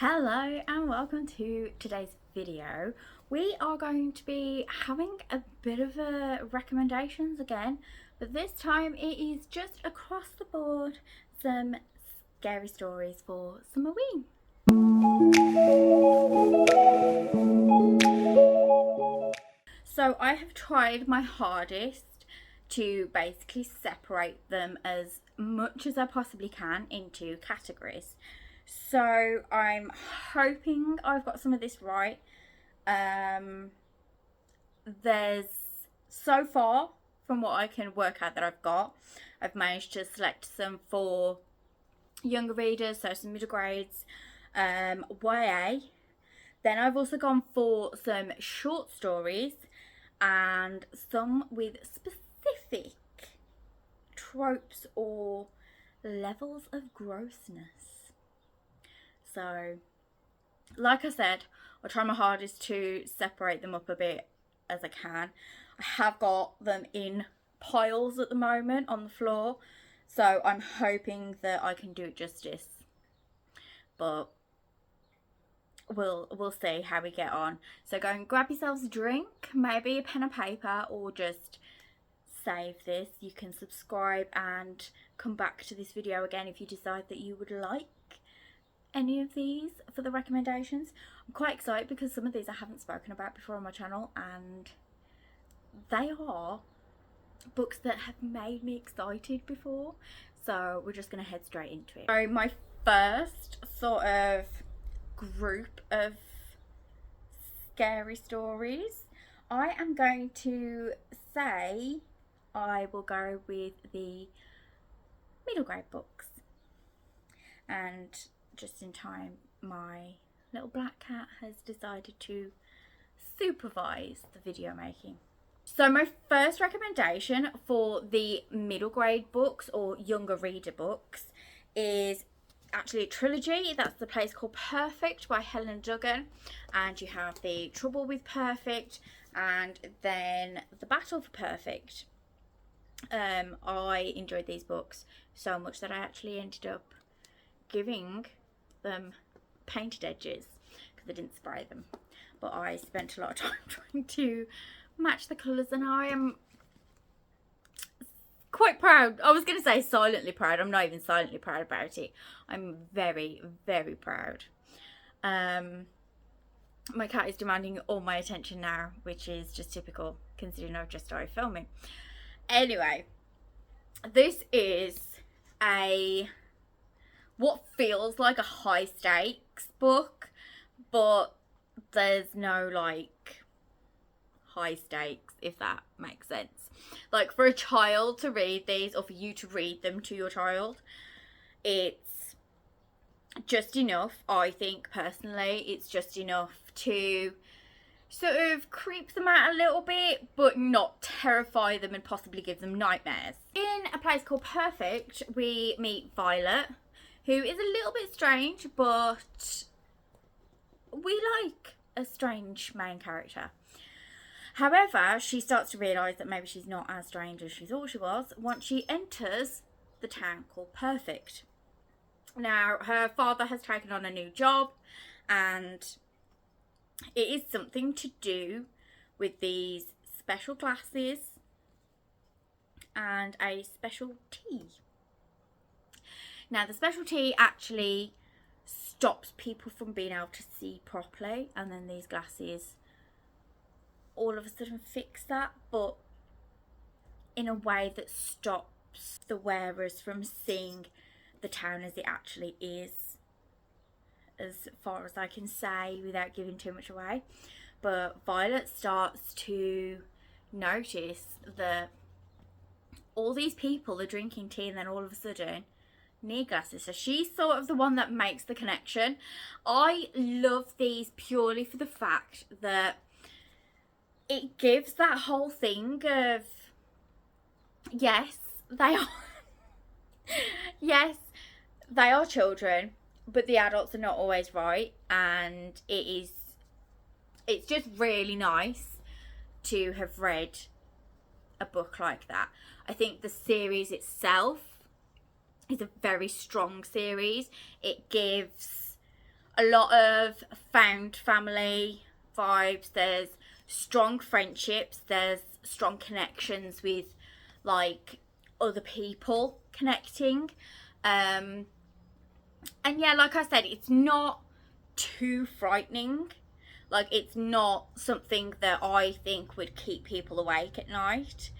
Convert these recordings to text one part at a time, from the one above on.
Hello and welcome to today's video. We are going to be having a bit of a recommendations again, but this time it is just across the board some scary stories for Summerween. So I have tried my hardest to basically separate them as much as I possibly can into categories. So I'm hoping I've got some of this right. There's so far from what I can work out that I've managed to select some for younger readers, so some middle grades, YA. Then I've also gone for some short stories and some with specific tropes or levels of grossness. So, like I said, I'll try my hardest to separate them up a bit as I can. I have got them in piles at the moment on the floor, so I'm hoping that I can do it justice. But we'll see how we get on. So go and grab yourselves a drink, maybe a pen and paper, or just save this. You can subscribe and come back to this video again if you decide that you would like any of these for the recommendations. I'm quite excited because some of these I haven't spoken about before on my channel, and they are books that have made me excited before, so we're just going to head straight into it. So my first sort of group of scary stories, I am going to say I will go with the middle grade books. And just in time, my little black cat has decided to supervise the video making. So my first recommendation for the middle grade books or younger reader books is actually a trilogy. That's The Place Called Perfect by Helen Duggan, and you have The Trouble with Perfect and then The Battle for Perfect. I enjoyed these books so much that I actually ended up giving them painted edges because I didn't spray them, but I spent a lot of time trying to match the colours, and I am quite proud. I was going to say silently proud. I'm not even silently proud about it. I'm very, very proud. My cat is demanding all my attention now, which is just typical considering I've just started filming. Anyway, this is what feels like a high stakes book, but there's no like high stakes, if that makes sense. Like, for a child to read these, or for you to read them to your child, it's just enough, I think personally, it's just enough to sort of creep them out a little bit, but not terrify them and possibly give them nightmares. In A Place Called Perfect, we meet Violet, who is a little bit strange, but we like a strange main character. However, she starts to realise that maybe she's not as strange as she thought she was once she enters the town called Perfect. Now, her father has taken on a new job, and it is something to do with these special glasses and a special tea. Now, the special tea actually stops people from being able to see properly, and then these glasses all of a sudden fix that, but in a way that stops the wearers from seeing the town as it actually is, as far as I can say without giving too much away. But Violet starts to notice that all these people are drinking tea, and then all of a sudden need glasses. So she's sort of the one that makes the connection. I love these purely for the fact that it gives that whole thing of, yes, they are yes, they are children, but the adults are not always right, and it's just really nice to have read a book like that. I think the series itself is a very strong series. It gives a lot of found family vibes. There's strong friendships. There's strong connections with like other people connecting. And yeah, like I said, it's not too frightening. Like, it's not something that I think would keep people awake at night.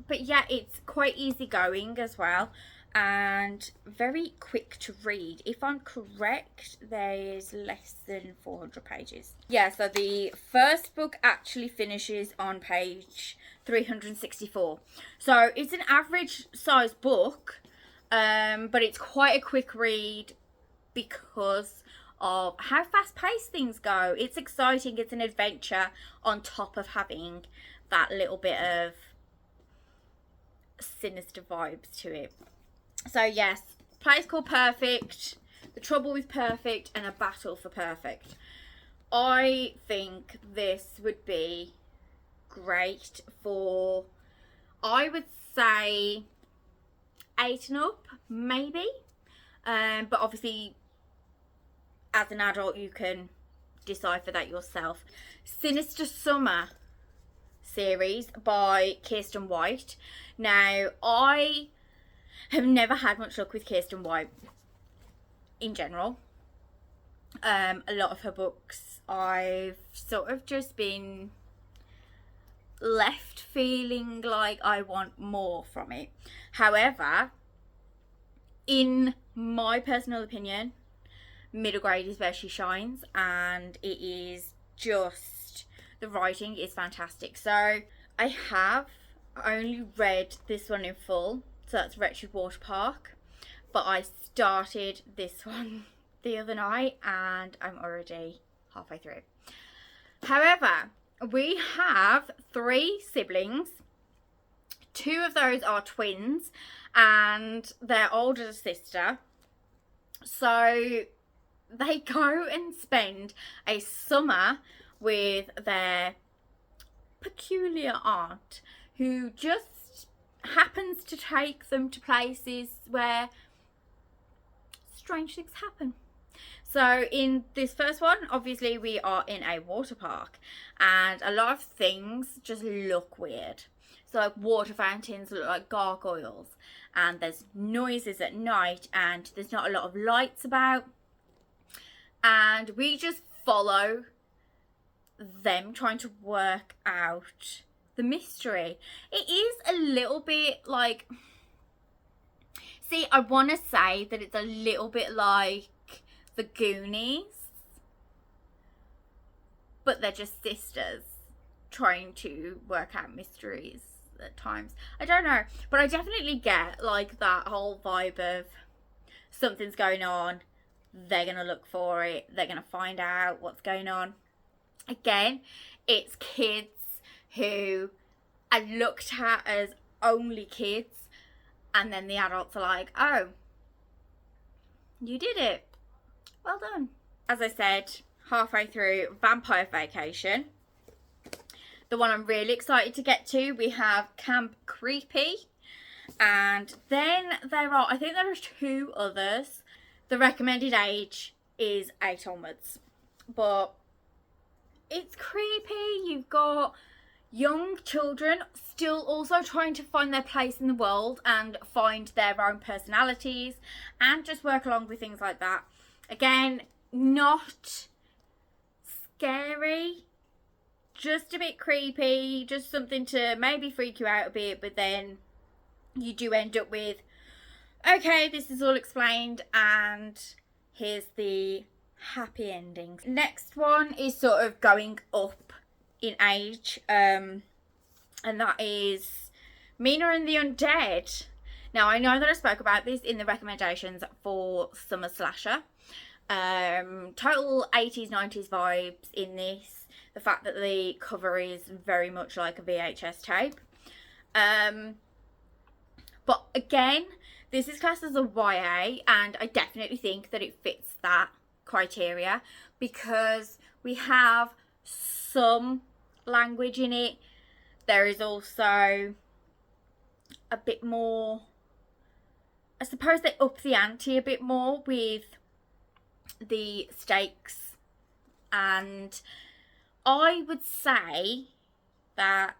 But yeah, it's quite easygoing as well and very quick to read. If I'm correct, there's less than 400 pages. Yeah, so the first book actually finishes on page 364. So it's an average size book, but it's quite a quick read because of how fast paced things go. It's exciting, it's an adventure on top of having that little bit of sinister vibes to it. So yes, Place Called Perfect, The Trouble with Perfect, and A Battle for Perfect. I think this would be great for, I would say, 8 and up, maybe. But obviously, as an adult, you can decipher that yourself. Sinister Summer series by Kiersten White. Now, I have never had much luck with Kiersten White in general. A lot of her books, I've sort of just been left feeling like I want more from it. However, in my personal opinion, middle grade is where she shines, and it is just, the writing is fantastic. So I have only read this one in full, so that's Wretched Water Park, but I started this one the other night and I'm already halfway through. However, we have 3 siblings. 2 of those are twins and their older sister, so they go and spend a summer with their peculiar aunt, who just happens to take them to places where strange things happen. So in this first one, obviously we are in a water park and a lot of things just look weird. So like water fountains look like gargoyles, and there's noises at night and there's not a lot of lights about. And we just follow them trying to work out the mystery. It is a little bit like, see, I want to say that it's a little bit like the Goonies, but they're just sisters trying to work out mysteries at times. I don't know, but I definitely get like that whole vibe of something's going on, they're gonna look for it, they're gonna find out what's going on. Again, it's kids who are looked at as only kids, and then the adults are like, oh, you did it, well done. As I said, halfway through Vampire Vacation. The one I'm really excited to get to, we have Camp Creepy, and then there are, I think there are 2 others. The recommended age is 8 onwards, but it's creepy. You've got young children still also trying to find their place in the world and find their own personalities and just work along with things like that. Again, not scary, just a bit creepy, just something to maybe freak you out a bit, but then you do end up with, okay, this is all explained and here's the happy ending. Next one is sort of going up in age, and that is Mina and the Undead. Now, I know that I spoke about this in the recommendations for Summer Slasher. Total 80s, 90s vibes in this. The fact that the cover is very much like a VHS tape. But again, this is classed as a YA, and I definitely think that it fits that criteria because we have some language in it. There is also a bit more, I suppose they up the ante a bit more with the stakes, and I would say that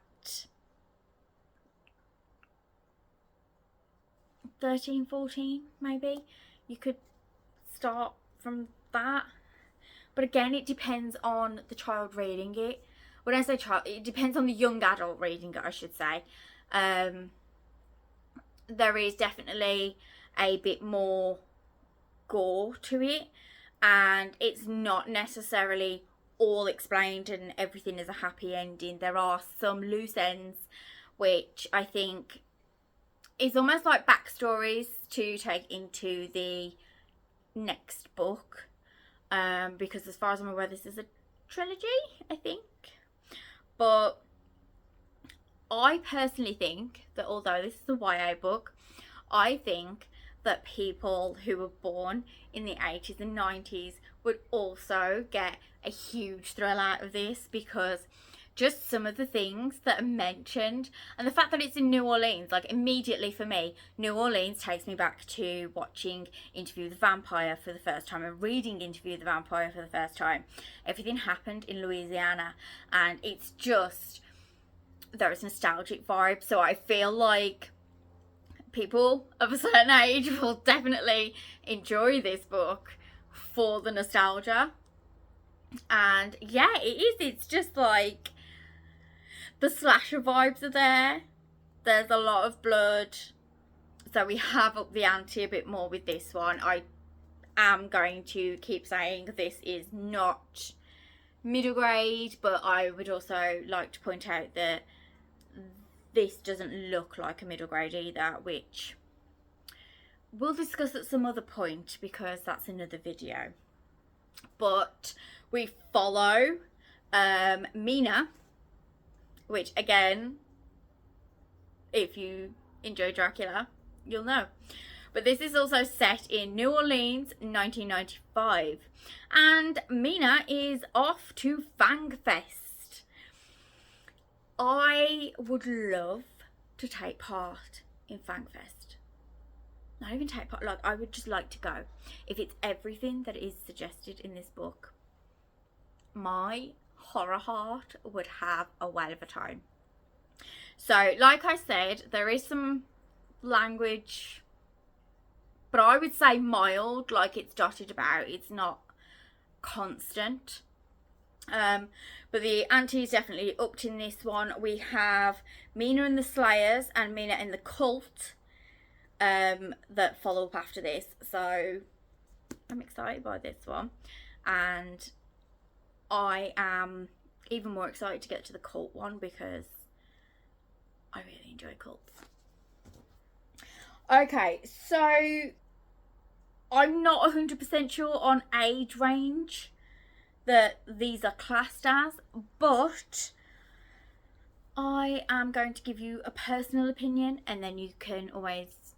13, 14 maybe, you could start from that. But again, it depends on the child reading it. When I say child, it depends on the young adult reading it, I should say. There is definitely a bit more gore to it, and it's not necessarily all explained and everything is a happy ending. There are some loose ends which I think is almost like backstories to take into the next book, because as far as I'm aware, this is a trilogy, I think. But I personally think that although this is a YA book, I think that people who were born in the 80s and 90s would also get a huge thrill out of this, because just some of the things that are mentioned, and the fact that it's in New Orleans, like immediately for me, New Orleans takes me back to watching Interview with the Vampire for the first time and reading Interview with the Vampire for the first time. Everything happened in Louisiana, and it's just, there is nostalgic vibe. So I feel like people of a certain age will definitely enjoy this book for the nostalgia. And yeah, it is. It's just like the slasher vibes are there. There's a lot of blood, so we have upped the ante a bit more with this one. I am going to keep saying this is not middle grade, but I would also like to point out that this doesn't look like a middle grade either, which we'll discuss at some other point because that's another video. But we follow Mina, which again, if you enjoy Dracula, you'll know. But this is also set in New Orleans, 1995. And Mina is off to Fangfest. I would love to take part in Fangfest. Not even take part, like I would just like to go. If it's everything that is suggested in this book, my horror heart would have a whale of a time. So, like I said, there is some language, but I would say mild, like it's dotted about. It's not constant. But the ante is definitely upped in this one. We have Mina and the Slayers and Mina and the Cult that follow up after this. So I'm excited by this one, and I am even more excited to get to the Cult one because I really enjoy cults. Okay, so I'm not 100% sure on age range that these are classed as, but I am going to give you a personal opinion and then you can always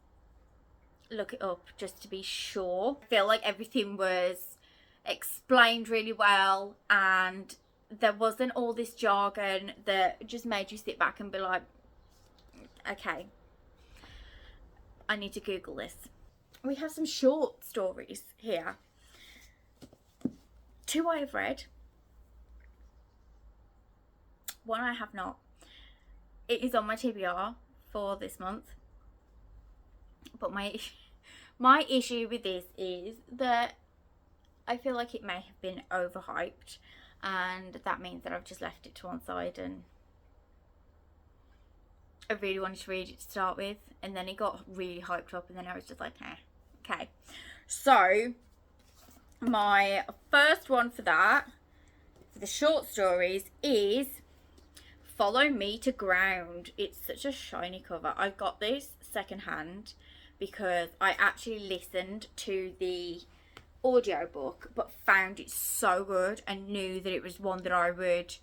look it up just to be sure. I feel like everything was explained really well and there wasn't all this jargon that just made you sit back and be like, okay, I need to Google this. We have some short stories here. 2 I have read. 1 I have not. It is on my TBR for this month. But my issue with this is that I feel like it may have been overhyped, and that means that I've just left it to one side, and I really wanted to read it to start with, and then it got really hyped up, and then I was just like, eh, okay. So my first one for that, for the short stories, is Follow Me to Ground. It's such a shiny cover. I got this secondhand because I actually listened to the audiobook but found it so good and knew that it was one that I would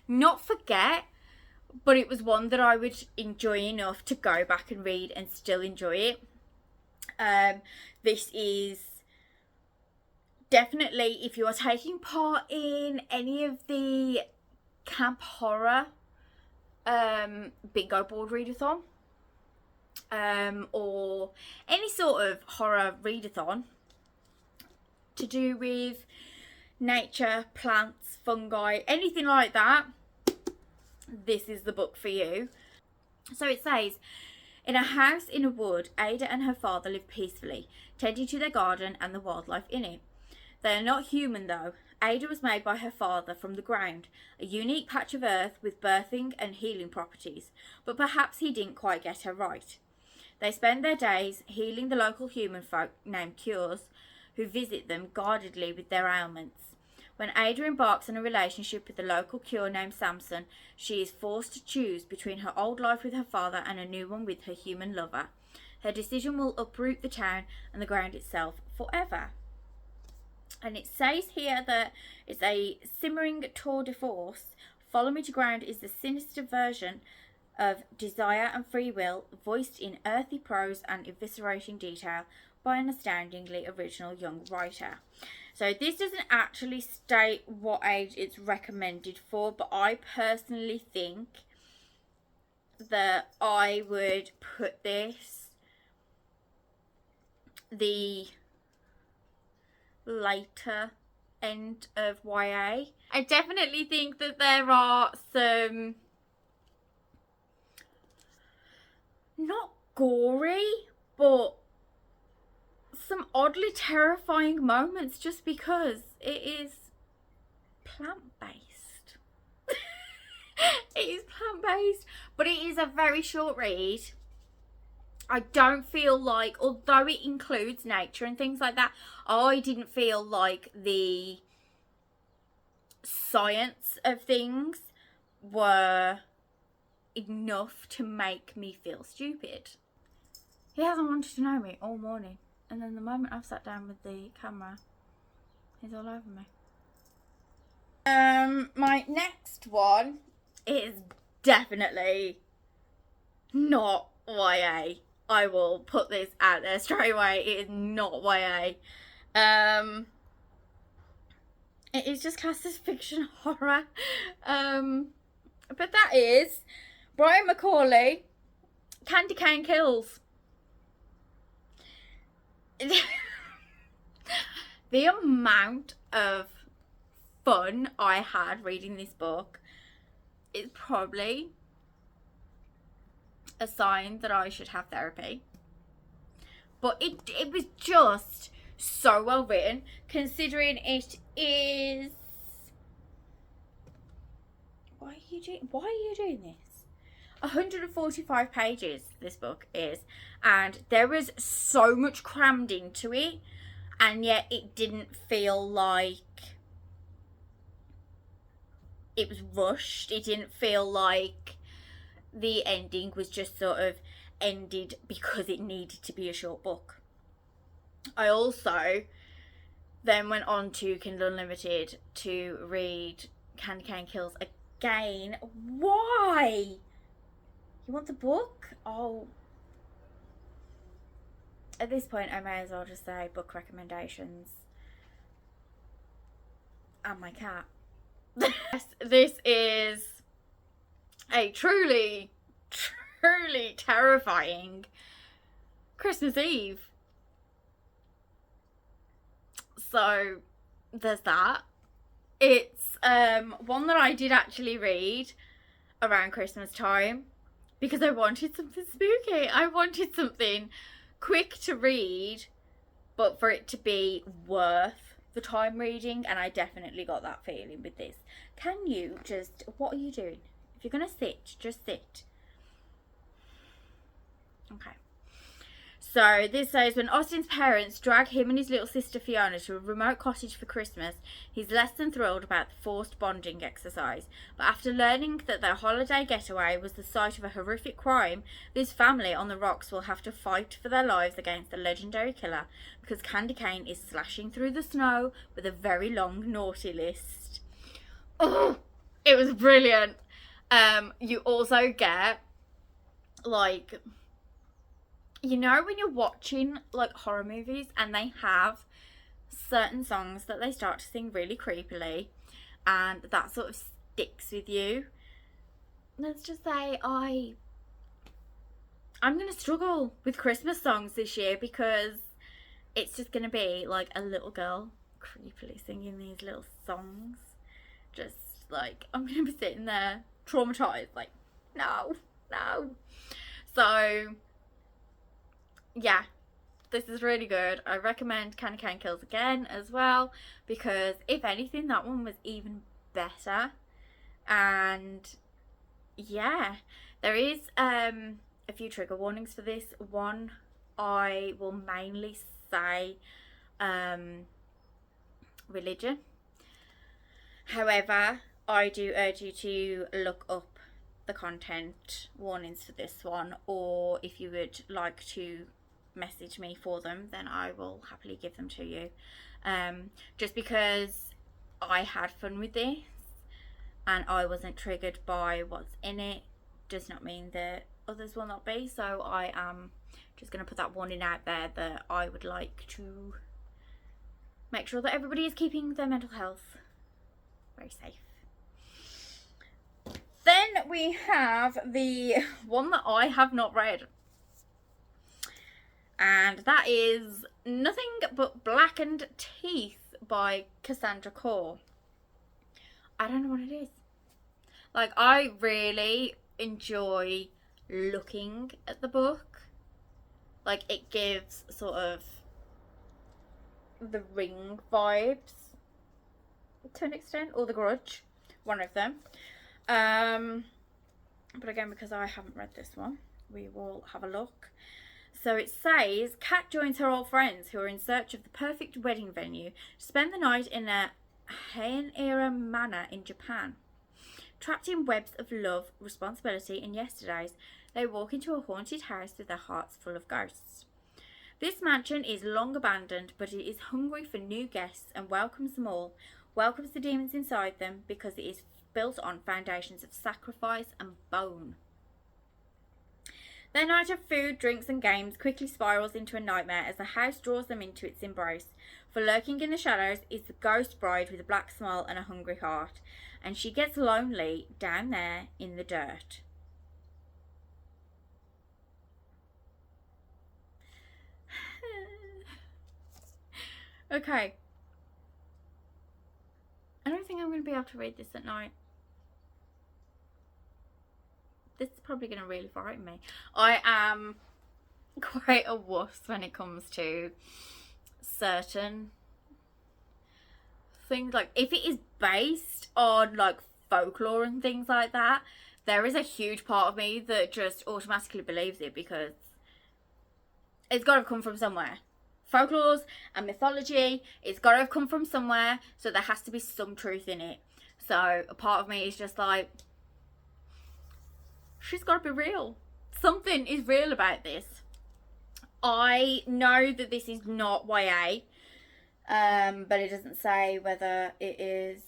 not forget, but it was one that I would enjoy enough to go back and read and still enjoy it. This is definitely, if you are taking part in any of the camp horror bingo board readathon, or any sort of horror readathon, to do with nature, plants, fungi, anything like that, this is the book for you. So it says, in a house in a wood, Ada and her father live peacefully, tending to their garden and the wildlife in it. They are not human though. Ada was made by her father from the ground, a unique patch of earth with birthing and healing properties, but perhaps he didn't quite get her right. They spend their days healing the local human folk named Cures, who visit them guardedly with their ailments. When Ada embarks on a relationship with the local cure named Samson, she is forced to choose between her old life with her father and a new one with her human lover. Her decision will uproot the town and the ground itself forever. And it says here that it's a simmering tour de force. Follow Me to Ground is the sinister version of Desire and Free Will, voiced in earthy prose and eviscerating detail by an astoundingly original young writer. So this doesn't actually state what age it's recommended for, but I personally think that I would put this the later end of YA. I definitely think that there are some not gory, but some oddly terrifying moments just because it is plant-based. It is plant-based, but it is a very short read. I don't feel like, although it includes nature and things like that, I didn't feel like the science of things were enough to make me feel stupid. He hasn't wanted to know me all morning, and then the moment I've sat down with the camera, he's all over me. My next one is definitely not YA. I will put this out there straight away. It is not YA. It is just classed as fiction horror. But that is Brian Macaulay, Candy Cane Kills. The amount of fun I had reading this book is probably a sign that I should have therapy. But it was just so well written, considering it is... Why are you doing this? 145 pages this book is, and there was so much crammed into it, and yet it didn't feel like it was rushed. It didn't feel like the ending was just sort of ended because it needed to be a short book. I also then went on to Kindle Unlimited to read Candy Cane Kills again. Why? You want the book? Oh. At this point, I may as well just say book recommendations. And my cat. This is a truly terrifying Christmas Eve. So there's that. It's one that I did actually read around Christmas time because I wanted something spooky. I wanted something quick to read, but for it to be worth the time reading, and I definitely got that feeling with this. Can you just, what are you doing? If you're gonna sit, just sit. Okay. So this says, when Austin's parents drag him and his little sister Fiona to a remote cottage for Christmas, he's less than thrilled about the forced bonding exercise. But after learning that their holiday getaway was the site of a horrific crime, this family on the rocks will have to fight for their lives against the legendary killer, because Candy Cane is slashing through the snow with a very long naughty list. Oh, it was brilliant. You also get, like... You know when you're watching like horror movies and they have certain songs that they start to sing really creepily and that sort of sticks with you? Let's just say I'm going to struggle with Christmas songs this year because it's just going to be like a little girl creepily singing these little songs. Just like, I'm going to be sitting there traumatized, like, no. So, yeah, this is really good. I recommend Candy Cane Kills again as well, because if anything, that one was even better. And yeah, there is a few trigger warnings for this one. I will mainly say religion. However, I do urge you to look up the content warnings for this one, or if you would like to message me for them, then I will happily give them to you. Just because I had fun with this and I wasn't triggered by what's in it does not mean that others will not be. So I am just going to put that warning out there that I would like to make sure that everybody is keeping their mental health very safe. Then we have the one that I have not read, and that is Nothing But Blackened Teeth by Cassandra Khor. I don't know what it is. Like, I really enjoy looking at the book. Like, it gives sort of the Ring vibes to an extent, or The Grudge, one of them. But again, because I haven't read this one, we will have a look. So it says, Kat joins her old friends who are in search of the perfect wedding venue to spend the night in a Heian-era manor in Japan. Trapped in webs of love, responsibility and yesterdays, they walk into a haunted house with their hearts full of ghosts. This mansion is long abandoned, but it is hungry for new guests and welcomes them all, welcomes the demons inside them, because it is built on foundations of sacrifice and bone. Their night of food, drinks and games quickly spirals into a nightmare as the house draws them into its embrace. For lurking in the shadows is the ghost bride with a black smile and a hungry heart, and she gets lonely down there in the dirt. Okay. I don't think I'm going to be able to read this at night. This is probably going to really frighten me. I am quite a wuss when it comes to certain things. Like, if it is based on like folklore and things like that, there is a huge part of me that just automatically believes it, because it's got to come from somewhere. Folklore and mythology, it's got to have come from somewhere, so there has to be some truth in it. So a part of me is just like, she's got to be real. Something is real about this. I know that this is not YA, but it doesn't say whether it is.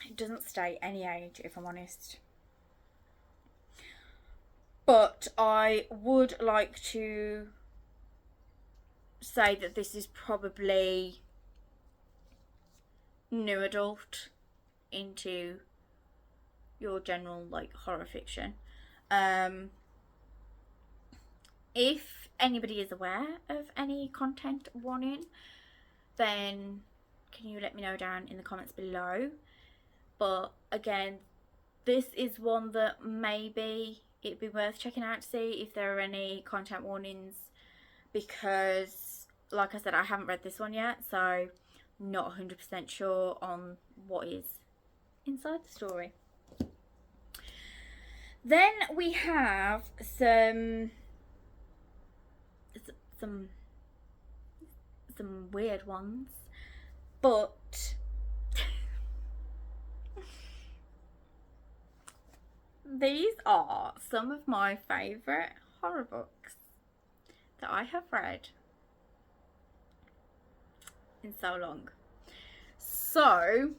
It doesn't state any age, if I'm honest. But I would like to say that this is probably new adult into your general like horror fiction. If anybody is aware of any content warning, then can you let me know down in the comments below. But again, this is one that maybe it'd be worth checking out to see if there are any content warnings, because like I said, I haven't read this one yet, so not 100% sure on what is inside the story. Then we have some weird ones, but these are some of my favourite horror books that I have read in so long. So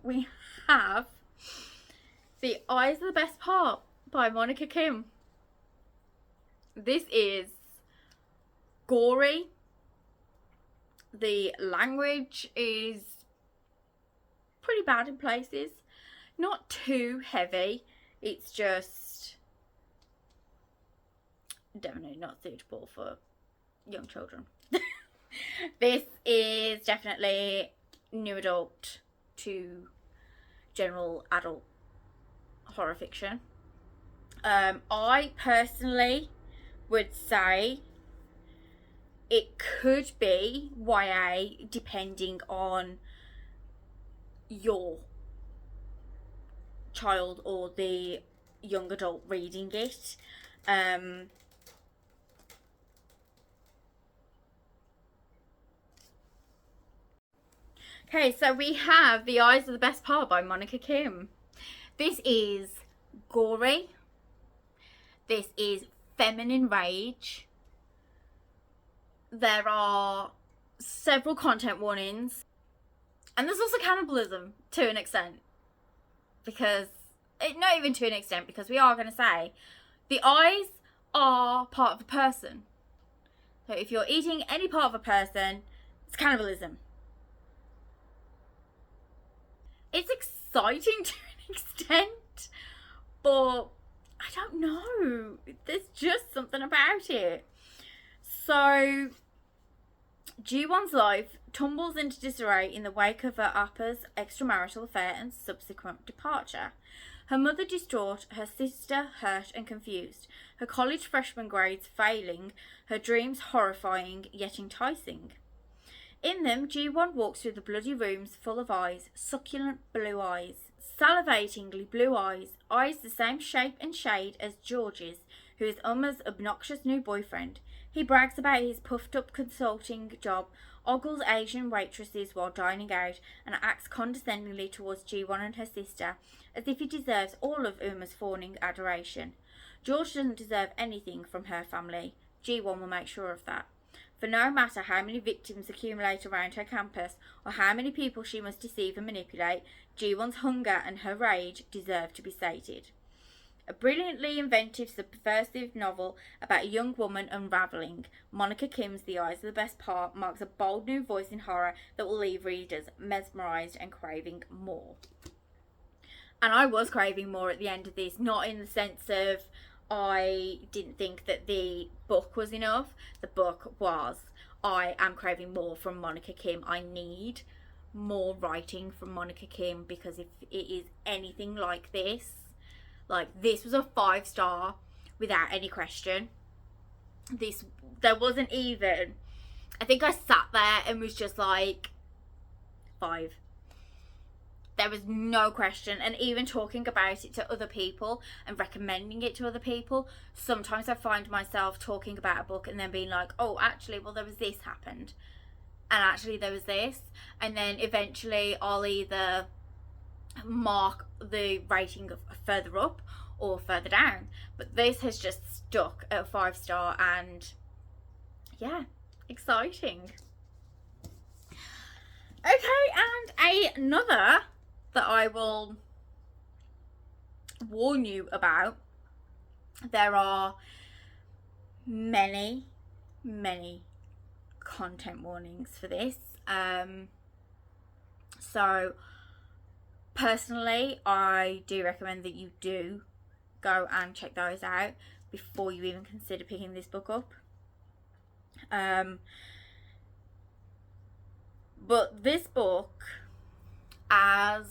we have The Eyes of the Best Part by Monica Kim. This is gory. The language is pretty bad in places. Not too heavy. It's just definitely not suitable for young children. This is definitely new adult to general adult horror fiction. I personally would say it could be YA depending on your child or the young adult reading it. Okay, so we have The Eyes of the Best Part by Monica Kim. This is gory. This is feminine rage. There are several content warnings. And there's also cannibalism to an extent. Because, not even to an extent, because we are going to say the eyes are part of a person. So if you're eating any part of a person, it's cannibalism. It's exciting to an extent, but I don't know. There's just something about it. So, Ji-won's life tumbles into disarray in the wake of her Appa's extramarital affair and subsequent departure. Her mother distraught, her sister hurt and confused, her college freshman grades failing, her dreams horrifying yet enticing. In them, Ji-won walks through the bloody rooms full of eyes, succulent blue eyes, salivatingly blue eyes, eyes the same shape and shade as George's, who is Umma's obnoxious new boyfriend. He brags about his puffed-up consulting job, ogles Asian waitresses while dining out, and acts condescendingly towards Ji-won and her sister, as if he deserves all of Umma's fawning adoration. George doesn't deserve anything from her family. Ji-won will make sure of that. For no matter how many victims accumulate around her campus, or how many people she must deceive and manipulate, Ji-won's hunger and her rage deserve to be sated. A brilliantly inventive, subversive novel about a young woman unravelling, Monica Kim's The Eyes of the Best Part marks a bold new voice in horror that will leave readers mesmerised and craving more. And I was craving more at the end of this, not in the sense of I didn't think that the book was enough. The book was. I am craving more from Monica Kim. I need more writing from Monica Kim, because if it is anything like this was a 5-star without any question. There wasn't even, I think I sat there and was just like 5. There was no question. And even talking about it to other people and recommending it to other people, sometimes I find myself talking about a book and then being like, oh, actually, well, there was this happened. And actually there was this. And then eventually I'll either mark the rating further up or further down. But this has just stuck at a 5-star, and yeah, exciting. Okay, and another that I will warn you about. There are many content warnings for this. So personally, I do recommend that you do go and check those out before you even consider picking this book up. But this book, as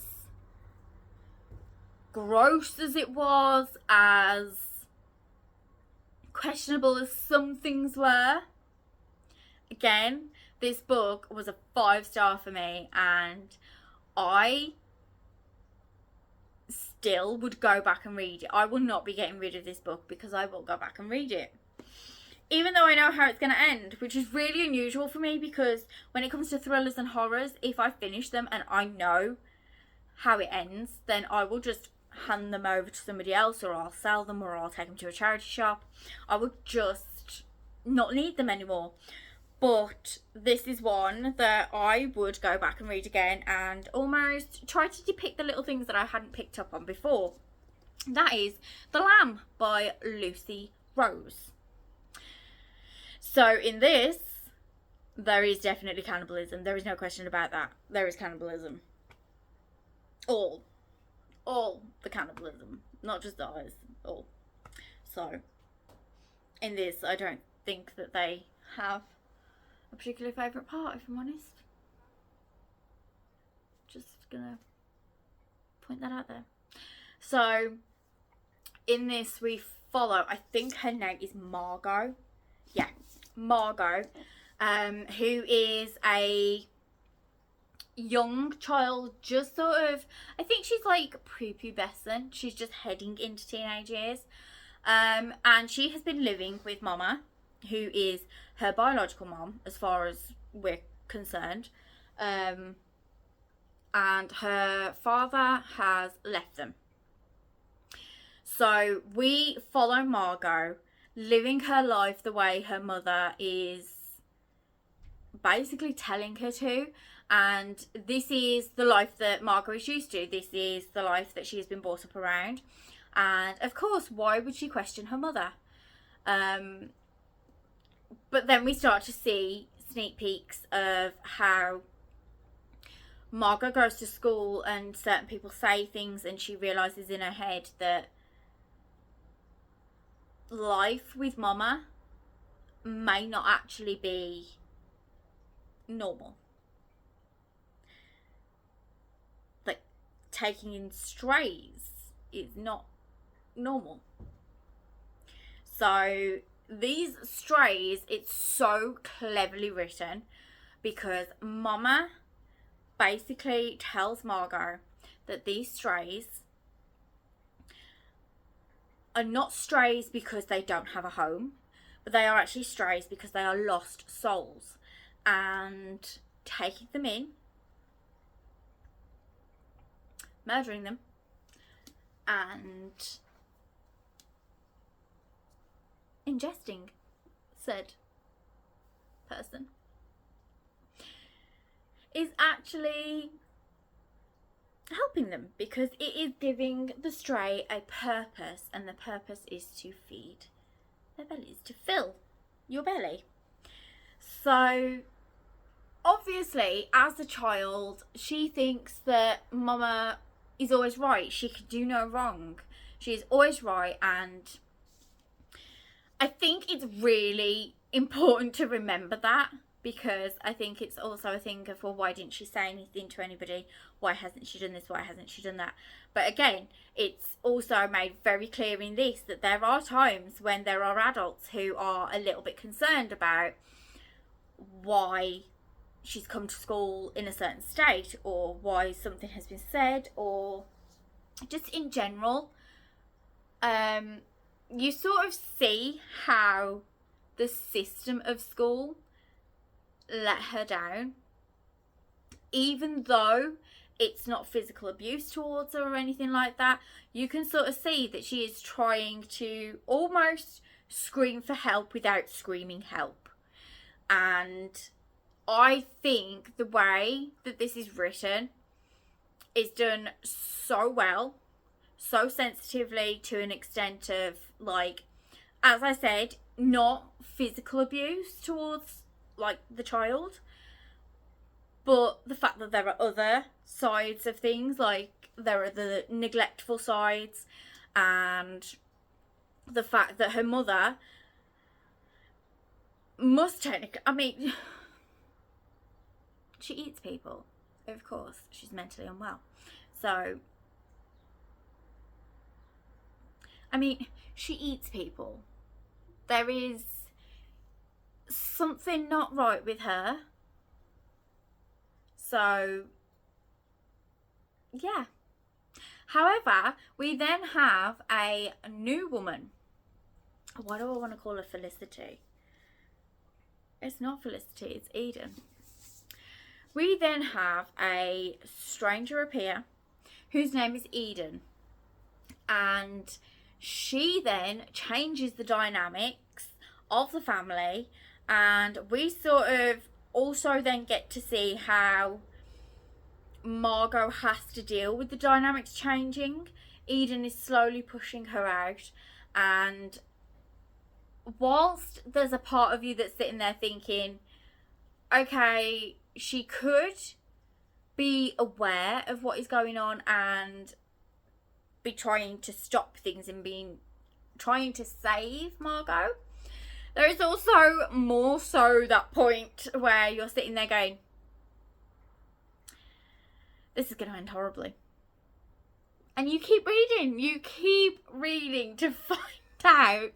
gross as it was, as questionable as some things were, again, this book was a 5-star for me, and I still would go back and read it. I will not be getting rid of this book, because I will go back and read it. Even though I know how it's going to end, which is really unusual for me, because when it comes to thrillers and horrors, if I finish them and I know how it ends, then I will just hand them over to somebody else, or I'll sell them, or I'll take them to a charity shop. I would just not need them anymore. But this is one that I would go back and read again and almost try to depict the little things that I hadn't picked up on before. That is The Lamb by Lucy Rose. So in this, there is definitely cannibalism. There is no question about that. There is cannibalism. All the cannibalism. Not just the eyes. All. So, in this, I don't think that they have a particular favourite part, if I'm honest. Just gonna point that out there. So in this we follow, I think her name is Margot. Yeah, Margot, who is a young child, just sort of, I think she's like prepubescent. She's just heading into teenage years. And she has been living with Mama, who is her biological mom, as far as we're concerned. And her father has left them. So we follow Margot living her life the way her mother is basically telling her to. And this is the life that Margot is used to. This is the life that she has been brought up around. And of course, why would she question her mother? But then we start to see sneak peeks of how Margot goes to school and certain people say things and she realises in her head that life with Mama may not actually be normal. Like, taking in strays is not normal. So these strays, it's so cleverly written because Mama basically tells Margot that these strays are not strays because they don't have a home, but they are actually strays because they are lost souls, and taking them in, murdering them, and ingesting said person is actually helping them, because it is giving the stray a purpose, and the purpose is to feed their bellies, to fill your belly. So obviously as a child she thinks that Mama is always right, she could do no wrong, she is always right. And I think it's really important to remember that, because I think it's also a thing of, well, why didn't she say anything to anybody? Why hasn't she done this? Why hasn't she done that? But again, it's also made very clear in this that there are times when there are adults who are a little bit concerned about why she's come to school in a certain state, or why something has been said, or just in general. You sort of see how the system of school let her down, even though it's not physical abuse towards her or anything like that. You can sort of see that she is trying to almost scream for help without screaming help. And I think the way that this is written is done so well, so sensitively, to an extent of, like, as I said, not physical abuse towards like the child, but the fact that there are other sides of things, like there are the neglectful sides, and the fact that her mother must technically, I mean, she eats people, of course, she's mentally unwell. So, I mean, she eats people. There is something not right with her. So, yeah. However, we then have a new woman. Why do I want to call her Felicity? It's not Felicity, it's Eden. We then have a stranger appear whose name is Eden. And she then changes the dynamics of the family, and we sort of also then get to see how Margot has to deal with the dynamics changing. Eden is slowly pushing her out, and whilst there's a part of you that's sitting there thinking, okay, she could be aware of what is going on and be trying to stop things and trying to save Margot, There is also more so that point where you're sitting there going, this is going to end horribly. And you keep reading to find out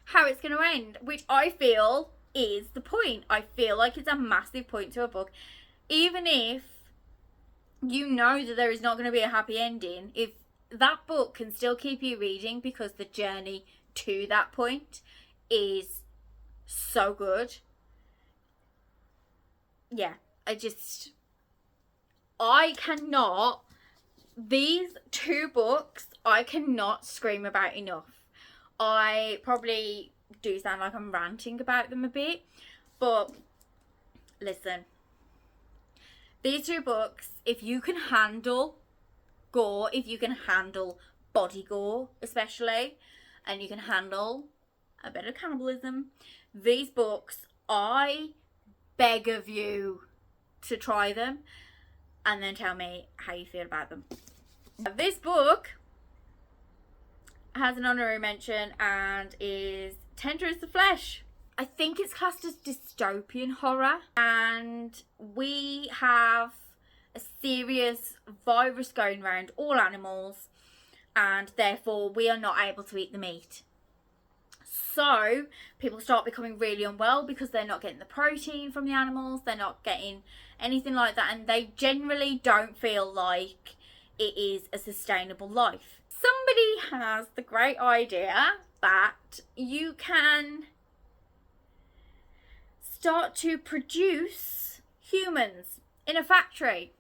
how it's going to end, which I feel is the point. I feel like it's a massive point to a book. Even if you know that there is not going to be a happy ending, if that book can still keep you reading because the journey to that point is so good. Yeah, these two books I cannot scream about enough. I probably do sound like I'm ranting about them a bit, but listen, these two books, if you can handle gore, if you can handle body gore especially, and you can handle a bit of cannibalism, these books, I beg of you to try them and then tell me how you feel about them. This book has an honorary mention and is Tender as the Flesh. I think it's classed as dystopian horror, and we have a serious virus going around all animals, and therefore we are not able to eat the meat. So people start becoming really unwell because they're not getting the protein from the animals, they're not getting anything like that, and they generally don't feel like it is a sustainable life. Somebody has the great idea that you can start to produce humans in a factory,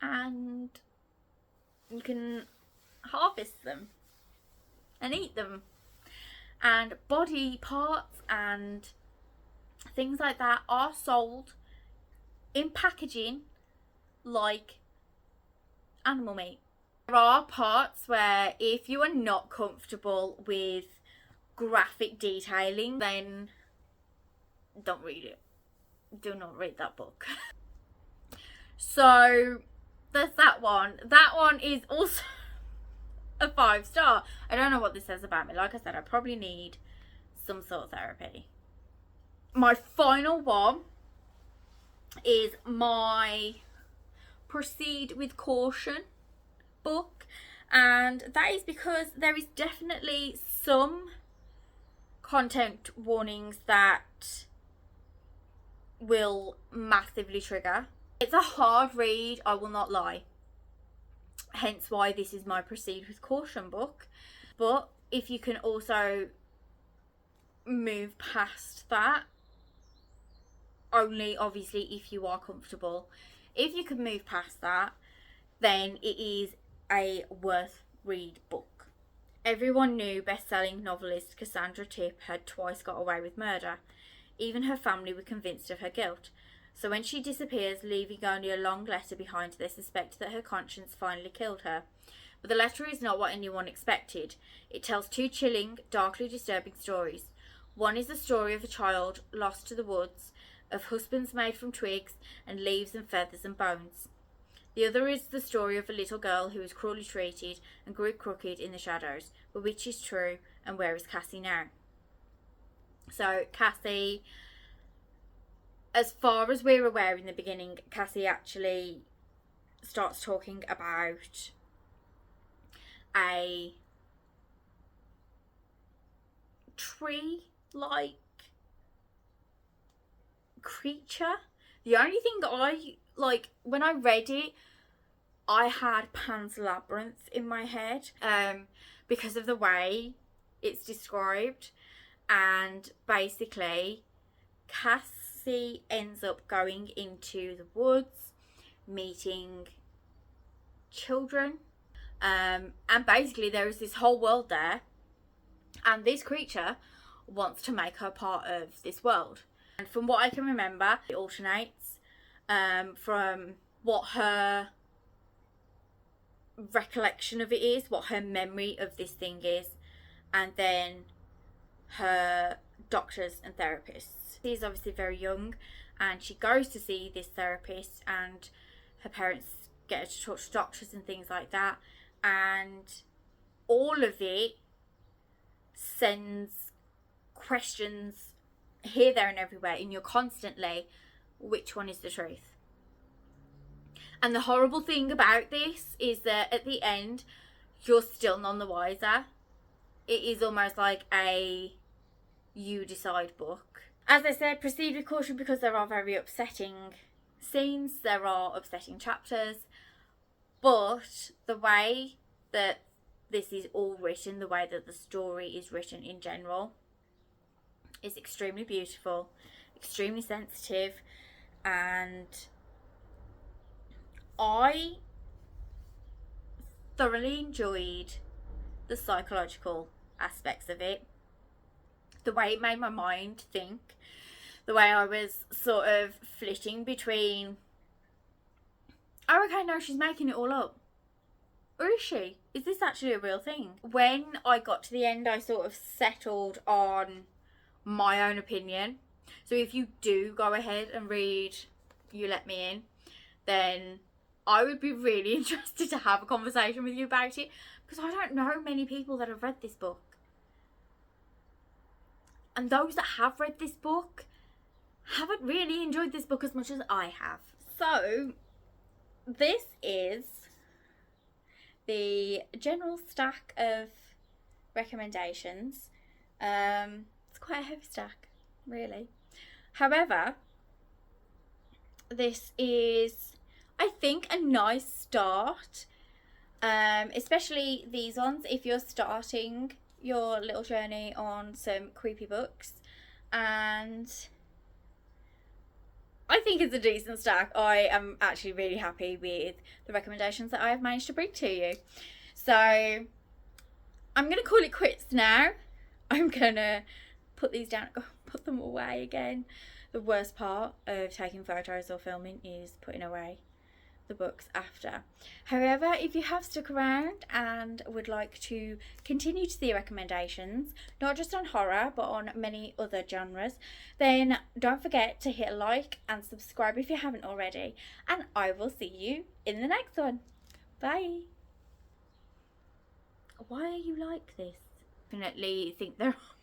and you can harvest them and eat them, and body parts and things like that are sold in packaging like animal meat. There are parts where if you are not comfortable with graphic detailing, then don't read it. Do not read that book. So there's that one. That one is also a 5-star. I don't know what this says about me. Like I said, I probably need some sort of therapy. My final one is my Proceed with Caution book, and that is because there is definitely some content warnings that will massively trigger. It's a hard read, I will not lie, hence why this is my Proceed with Caution book. But if you can also move past that, only obviously if you are comfortable, if you can move past that, then it is a worth read book. Everyone knew best-selling novelist Cassandra Tipp had twice got away with murder. Even her family were convinced of her guilt. So when she disappears, leaving only a long letter behind, they suspect that her conscience finally killed her. But the letter is not what anyone expected. It tells two chilling, darkly disturbing stories. One is the story of a child lost to the woods, of husbands made from twigs and leaves and feathers and bones. The other is the story of a little girl who was cruelly treated and grew crooked in the shadows. But which is true, and where is Cassie now? So Cassie, as far as we're aware in the beginning, Cassie actually starts talking about a tree-like creature. The only thing that I like, when I read it, I had Pan's Labyrinth in my head because of the way it's described. And basically Cassie ends up going into the woods, meeting children, and basically there is this whole world there, and this creature wants to make her part of this world. And from what I can remember, it alternates from what her recollection of it is, what her memory of this thing is, and then her doctors and therapists. She's obviously very young, and she goes to see this therapist, and her parents get her to talk to doctors and things like that, and all of it sends questions here, there and everywhere, and you're constantly, which one is the truth? And the horrible thing about this is that at the end, you're still none the wiser. It is almost like a you decide book. As I said, proceed with caution because there are very upsetting scenes, there are upsetting chapters, but the way that this is all written, the way that the story is written in general, is extremely beautiful, extremely sensitive, and I thoroughly enjoyed the psychological aspects of it, the way it made my mind think, the way I was sort of flitting between, oh, okay, no, she's making it all up. Or is she? Is this actually a real thing? When I got to the end, I sort of settled on my own opinion. So if you do go ahead and read You Let Me In, then I would be really interested to have a conversation with you about it, because I don't know many people that have read this book. And those that have read this book haven't really enjoyed this book as much as I have. So this is the general stack of recommendations. It's quite a heavy stack, really. However, this is, I think, a nice start, especially these ones if you're starting your little journey on some creepy books, and I think it's a decent stack. I am actually really happy with the recommendations that I have managed to bring to you. So I'm going to call it quits now. I'm going to put these down, put them away again. The worst part of taking photos or filming is putting away the books after. However, if you have stuck around and would like to continue to see recommendations, not just on horror but on many other genres, then don't forget to hit like and subscribe if you haven't already, and I will see you in the next one. Bye. Why are you like this? Definitely think there are